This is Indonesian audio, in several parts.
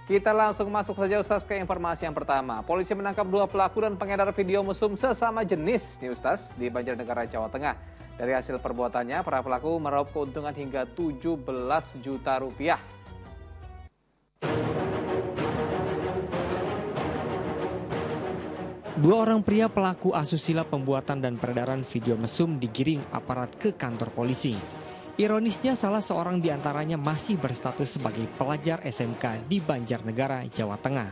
Kita langsung masuk saja Ustaz ke informasi yang pertama. Polisi menangkap 2 pelaku dan pengedar video mesum sesama jenis nih Ustaz di Banjarnegara, Jawa Tengah. Dari hasil perbuatannya, para pelaku meraup keuntungan hingga 17 juta rupiah. Dua orang pria pelaku asusila pembuatan dan peredaran video mesum digiring aparat ke kantor polisi. Ironisnya salah seorang di antaranya masih berstatus sebagai pelajar SMK di Banjarnegara, Jawa Tengah.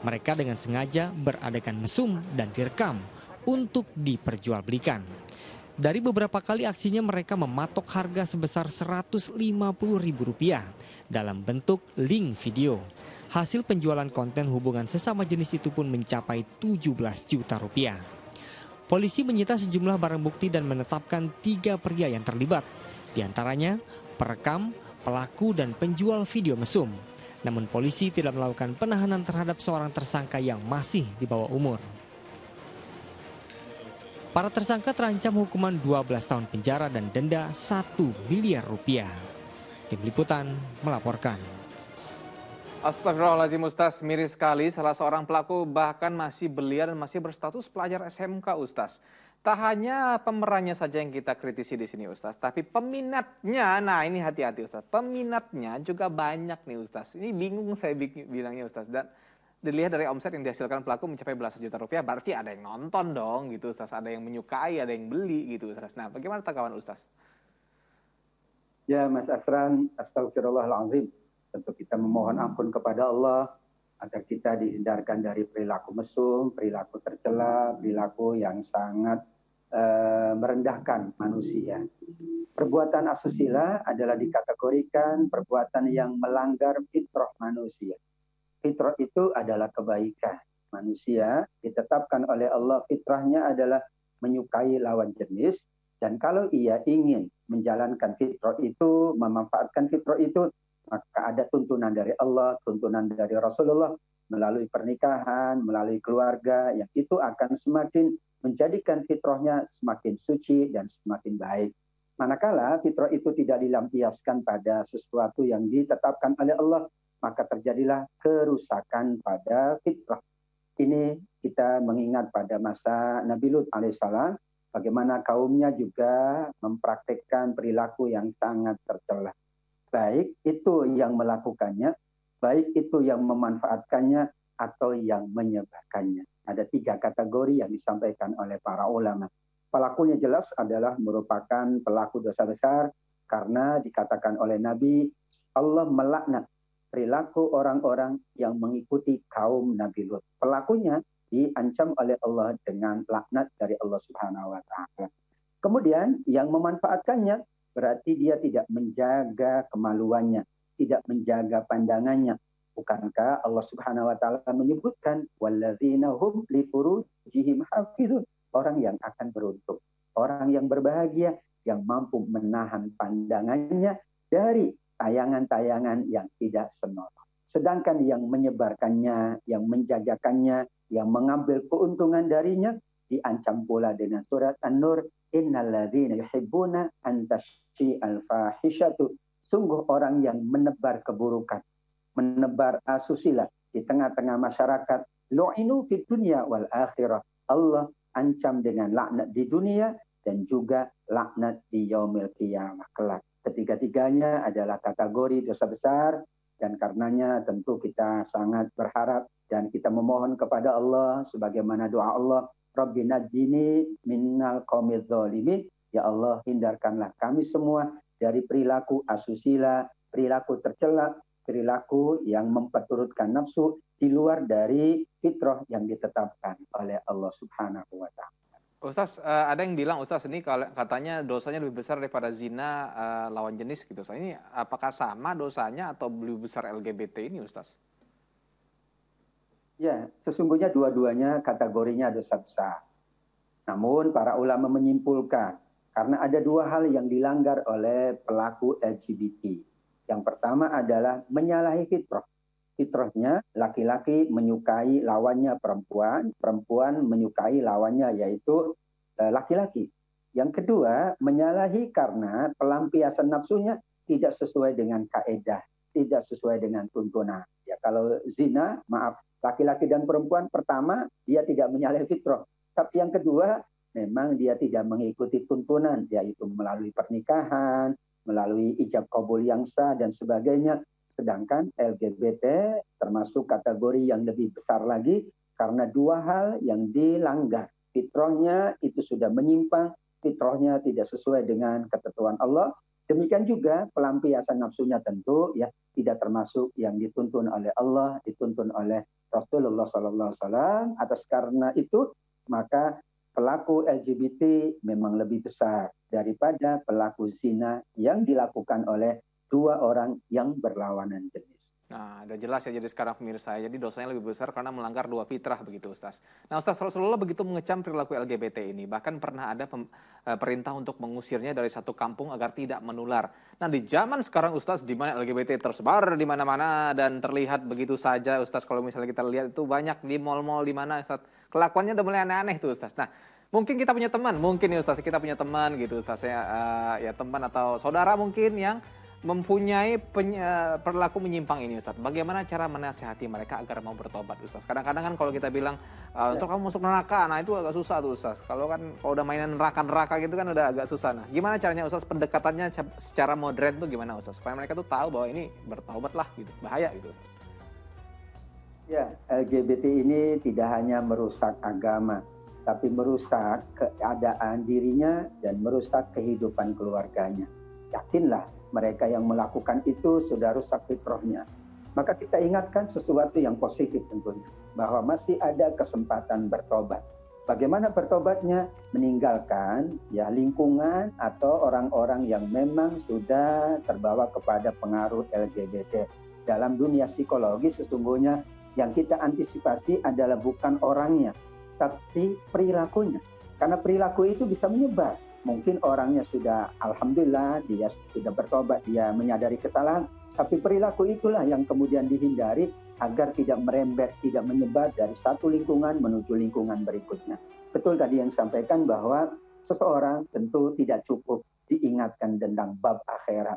Mereka dengan sengaja beradegan mesum dan direkam untuk diperjualbelikan. Dari beberapa kali aksinya mereka mematok harga sebesar Rp150.000 dalam bentuk link video. Hasil penjualan konten hubungan sesama jenis itu pun mencapai 17 juta rupiah. Polisi menyita sejumlah barang bukti dan menetapkan 3 pria yang terlibat. Di antaranya perekam, pelaku, dan penjual video mesum. Namun polisi tidak melakukan penahanan terhadap seorang tersangka yang masih di bawah umur. Para tersangka terancam hukuman 12 tahun penjara dan denda 1 miliar rupiah. Tim Liputan melaporkan. Astagfirullahaladzim Ustaz, miris sekali salah seorang pelaku bahkan masih belia dan masih berstatus pelajar SMK Ustaz. Tak hanya pemerannya saja yang kita kritisi di sini Ustaz, tapi peminatnya, nah ini hati-hati Ustaz, peminatnya juga banyak nih Ustaz. Ini bingung saya bilangnya Ustaz, dan dilihat dari omset yang dihasilkan pelaku mencapai belasan juta rupiah, berarti ada yang nonton dong gitu Ustaz, ada yang menyukai, ada yang beli gitu Ustaz. Nah bagaimana tanggapan Ustaz? Ya Mas Asran, astagfirullahaladzim. Tentu kita memohon ampun kepada Allah agar kita dihindarkan dari perilaku mesum, perilaku tercela, perilaku yang sangat merendahkan manusia. Perbuatan asusila adalah dikategorikan perbuatan yang melanggar fitrah manusia. Fitrah itu adalah kebaikan. Manusia ditetapkan oleh Allah fitrahnya adalah menyukai lawan jenis, dan kalau ia ingin menjalankan fitrah itu, memanfaatkan fitrah itu, maka ada tuntunan dari Allah, tuntunan dari Rasulullah, melalui pernikahan, melalui keluarga, yang itu akan semakin menjadikan fitrahnya semakin suci dan semakin baik. Manakala fitrah itu tidak dilampiaskan pada sesuatu yang ditetapkan oleh Allah, maka terjadilah kerusakan pada fitrah. Ini kita mengingat pada masa Nabi Lut alaihissalam, bagaimana kaumnya juga mempraktikkan perilaku yang sangat tercela. Baik itu yang melakukannya, baik itu yang memanfaatkannya, atau yang menyebarkannya. Ada 3 kategori yang disampaikan oleh para ulama. Pelakunya jelas adalah merupakan pelaku dosa besar, karena dikatakan oleh Nabi, Allah melaknat perilaku orang-orang yang mengikuti kaum Nabi Lut. Pelakunya diancam oleh Allah dengan laknat dari Allah Subhanahu wa Ta'ala. Kemudian yang memanfaatkannya berarti dia tidak menjaga kemaluannya, tidak menjaga pandangannya. Bukankah Allah Subhanahu wa Ta'ala menyebutkan walladzina hum li furujihim hafizun, orang yang akan beruntung, orang yang berbahagia, yang mampu menahan pandangannya dari tayangan-tayangan yang tidak senonoh. Sedangkan yang menyebarkannya, yang menjajakannya, yang mengambil keuntungan darinya, diancam pula dengan surat An-Nur, innalladzina yuhibbuna an tasyi'al fahishatu, sungguh orang yang menebar keburukan, menebar asusila di tengah-tengah masyarakat, lu'inu fid dunya wal akhirah, Allah ancam dengan laknat di dunia dan juga laknat di yaumil qiyamah kelak. Ketiga-tiganya adalah kategori dosa besar, dan karenanya tentu kita sangat berharap dan kita memohon kepada Allah sebagaimana doa Allah, Rabbi najjini minnal qaumidz zalimin, ya Allah hindarkanlah kami semua dari perilaku asusila, perilaku tercela, perilaku yang memperturutkan nafsu di luar dari fitrah yang ditetapkan oleh Allah Subhanahu wa Ta'ala. Ustaz, ada yang bilang Ustaz ini katanya dosanya lebih besar daripada zina lawan jenis gitu. Ustaz, ini apakah sama dosanya atau lebih besar LGBT ini Ustaz? Ya, sesungguhnya dua-duanya kategorinya dosa besar. Namun para ulama menyimpulkan, karena ada 2 hal yang dilanggar oleh pelaku LGBT. Yang pertama adalah menyalahi fitrah. Fitrahnya laki-laki menyukai lawannya perempuan, perempuan menyukai lawannya yaitu laki-laki. Yang kedua, menyalahi karena pelampiasan nafsunya tidak sesuai dengan kaedah tidak sesuai dengan tuntunan. Ya, kalau zina, maaf, laki-laki dan perempuan, pertama dia tidak menyalahi fitrah. Tapi yang kedua, memang dia tidak mengikuti tuntunan, yaitu melalui pernikahan, melalui ijab kabul yang sah dan sebagainya. Sedangkan LGBT termasuk kategori yang lebih besar lagi karena dua hal yang dilanggar. Fitrahnya itu sudah menyimpang, fitrahnya tidak sesuai dengan ketentuan Allah. Demikian juga pelampiasan nafsunya tentu ya tidak termasuk yang dituntun oleh Allah, dituntun oleh Rasulullah SAW. Atas karena itu maka pelaku LGBT memang lebih besar daripada pelaku zina yang dilakukan oleh dua orang yang berlawanan jenis. Nah, udah jelas ya jadi sekarang pemirsa. Jadi dosanya lebih besar karena melanggar dua fitrah begitu Ustaz. Nah Ustaz, Rasulullah begitu mengecam perilaku LGBT ini. Bahkan pernah ada perintah untuk mengusirnya dari satu kampung agar tidak menular. Nah di zaman sekarang Ustaz, di mana LGBT tersebar di mana-mana dan terlihat begitu saja Ustaz. Kalau misalnya kita lihat itu banyak di mal-mal di mana Ustaz. Kelakuannya udah mulai aneh-aneh tuh Ustaz. Nah mungkin kita punya teman, mungkin ya Ustaz, kita punya teman gitu Ustaz. Ya teman atau saudara mungkin yang mempunyai perilaku menyimpang ini Ustaz. Bagaimana cara menasihati mereka agar mau bertobat Ustaz? Kadang-kadang kan kalau kita bilang untuk kamu masuk neraka, nah itu agak susah tuh Ustaz. Kalau udah mainan neraka-neraka gitu kan udah agak susah. Nah, gimana caranya Ustaz pendekatannya secara modern tuh gimana Ustaz? Supaya mereka tuh tahu bahwa ini bertobat lah gitu. Bahaya gitu Ustaz. Ya, LGBT ini tidak hanya merusak agama, tapi merusak keadaan dirinya dan merusak kehidupan keluarganya. Yakinlah mereka yang melakukan itu sudah rusak fitrahnya. Maka kita ingatkan sesuatu yang positif tentunya. Bahwa masih ada kesempatan bertobat. Bagaimana bertobatnya? Meninggalkan ya lingkungan atau orang-orang yang memang sudah terbawa kepada pengaruh LGBT. Dalam dunia psikologi sesungguhnya yang kita antisipasi adalah bukan orangnya, tapi perilakunya. Karena perilaku itu bisa menyebar. Mungkin orangnya sudah, alhamdulillah, dia sudah bertobat, dia menyadari kesalahan. Tapi perilaku itulah yang kemudian dihindari agar tidak merembet, tidak menyebar dari satu lingkungan menuju lingkungan berikutnya. Betul tadi yang disampaikan bahwa seseorang tentu tidak cukup diingatkan tentang bab akhirat.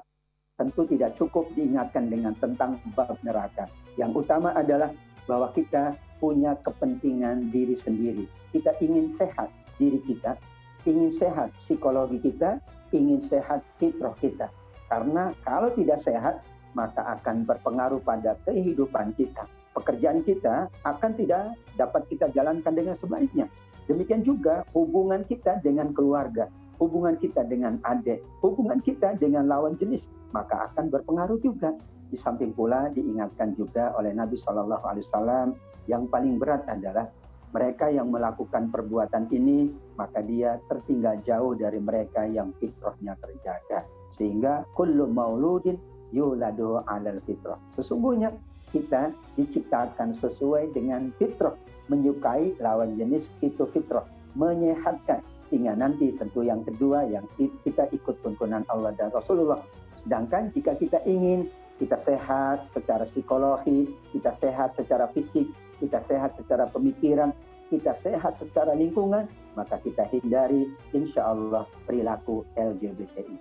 Tentu tidak cukup diingatkan dengan tentang bab neraka. Yang utama adalah bahwa kita punya kepentingan diri sendiri. Kita ingin sehat diri kita, ingin sehat psikologi kita, ingin sehat fitrah kita. Karena kalau tidak sehat, maka akan berpengaruh pada kehidupan kita. Pekerjaan kita akan tidak dapat kita jalankan dengan sebaiknya. Demikian juga hubungan kita dengan keluarga, hubungan kita dengan adik, hubungan kita dengan lawan jenis, maka akan berpengaruh juga. Di samping pula diingatkan juga oleh Nabi SAW, yang paling berat adalah mereka yang melakukan perbuatan ini, maka dia tertinggal jauh dari mereka yang fitrahnya terjaga. Sehingga kullu mauludin yuladu alal fitrah. Sesungguhnya kita diciptakan sesuai dengan fitrah. Menyukai lawan jenis itu fitrah. Menyehatkan. Sehingga nanti tentu yang kedua yang kita ikut tuntunan Allah dan Rasulullah. Sedangkan jika kita ingin kita sehat secara psikologi, kita sehat secara fisik, kita sehat secara pemikiran, kita sehat secara lingkungan, maka kita hindari insya Allah perilaku LGBTI.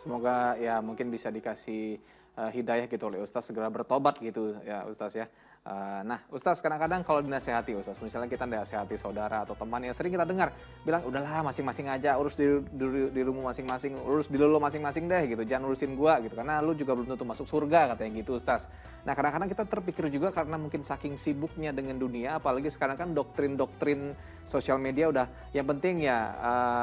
Semoga ya mungkin bisa dikasih hidayah gitu oleh Ustaz, segera bertobat gitu ya Ustaz ya. Nah Ustaz, kadang-kadang kalau dinasehati Ustaz, misalnya kita nasehati saudara atau teman yang sering kita dengar bilang udahlah masing-masing aja, urus di rumah masing-masing, urus di lu masing-masing deh gitu, jangan urusin gua gitu, karena lu juga belum tentu masuk surga katanya gitu Ustaz. Nah kadang-kadang kita terpikir juga karena mungkin saking sibuknya dengan dunia, apalagi sekarang kan doktrin sosial media udah yang penting ya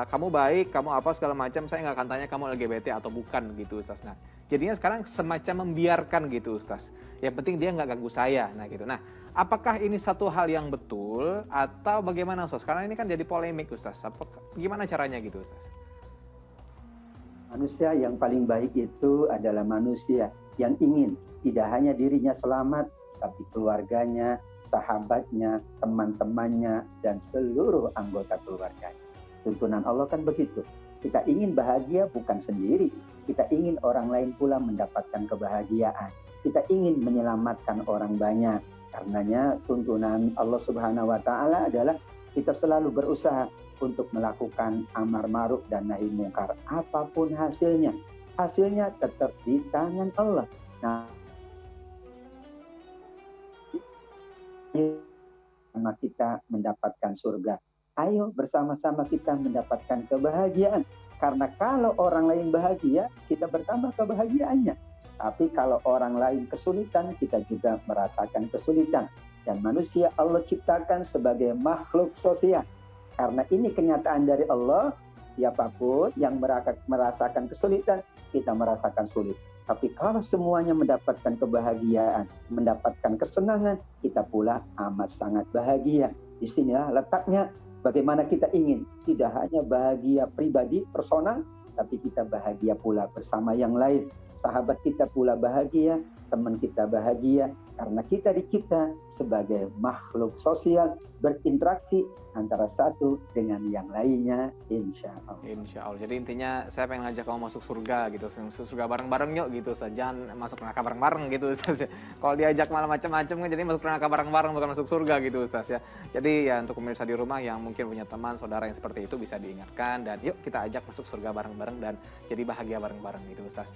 kamu baik, kamu apa segala macam, saya nggak akan tanya kamu LGBT atau bukan gitu Ustaz. Nah jadinya sekarang semacam membiarkan gitu Ustaz. Yang penting dia nggak ganggu saya. Nah gitu. Nah, apakah ini satu hal yang betul atau bagaimana Ustaz? Karena ini kan jadi polemik Ustaz. Gimana caranya gitu Ustaz? Manusia yang paling baik itu adalah manusia yang ingin tidak hanya dirinya selamat, tapi keluarganya, sahabatnya, teman-temannya, dan seluruh anggota keluarganya. Tuntunan Allah kan begitu. Kita ingin bahagia bukan sendiri. Kita ingin orang lain pula mendapatkan kebahagiaan. Kita ingin menyelamatkan orang banyak. Karenanya tuntunan Allah Subhanahu wa Ta'ala adalah kita selalu berusaha untuk melakukan amar ma'ruf dan nahi mungkar. Apapun hasilnya tetap di tangan Allah. Nah, Karena kita mendapatkan surga. Ayo bersama-sama kita mendapatkan kebahagiaan. Karena kalau orang lain bahagia, kita bertambah kebahagiaannya. Tapi kalau orang lain kesulitan, kita juga merasakan kesulitan. Dan manusia Allah ciptakan sebagai makhluk sosial. Karena ini kenyataan dari Allah, siapapun yang merasakan kesulitan, kita merasakan sulit. Tapi kalau semuanya mendapatkan kebahagiaan, mendapatkan kesenangan, kita pula amat sangat bahagia. Disinilah letaknya bagaimana kita ingin. Tidak hanya bahagia pribadi, personal, tapi kita bahagia pula bersama yang lain. Sahabat kita pula bahagia, teman kita bahagia, karena kita dicipta sebagai makhluk sosial, berinteraksi antara satu dengan yang lainnya, insya Allah. Insya Allah. Jadi intinya saya pengen ngajak kamu masuk surga gitu, masuk surga bareng-bareng yuk gitu, jangan masuk neraka bareng-bareng gitu Ustaz ya. Kalau diajak malah macam-macam kan jadi masuk neraka bareng-bareng bukan masuk surga gitu Ustaz ya. Jadi ya untuk pemirsa di rumah yang mungkin punya teman, saudara yang seperti itu bisa diingatkan dan yuk kita ajak masuk surga bareng-bareng dan jadi bahagia bareng-bareng gitu Ustaz.